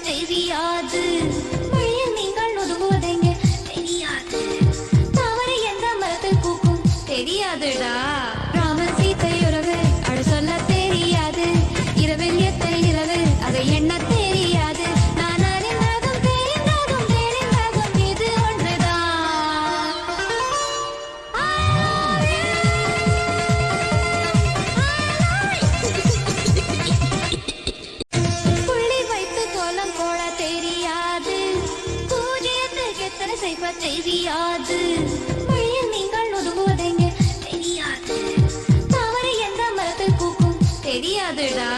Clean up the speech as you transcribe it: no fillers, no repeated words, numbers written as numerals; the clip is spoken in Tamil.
தெரியாது. வழியில் நீங்கள் ஒதுங்குவதெங்க தெரியாது. தாமரை எந்த மரத்தில் பூக்கும் தெரியாதுடா. ராமன் சீத்தை உறவு அழ சொல்ல தெரியாது. இரவில் எத்தனை நிலவு அதை எண்ண தெரியாது. நான் அறிந்ததும் தெரிந்ததும் தெரிந்ததும் இது ஒன்றுதான். புள்ளி வைத்து கோலம் போட தெரியாது. பூஜ்ஜியத்துக்கு எத்தனை செய்வ தெரியாது. வழியில் நீங்கள் ஒதுங்குவதெங்க தெரியாது. தாமரை எந்த மரத்தில் பூக்கும் தெரியாதுடா.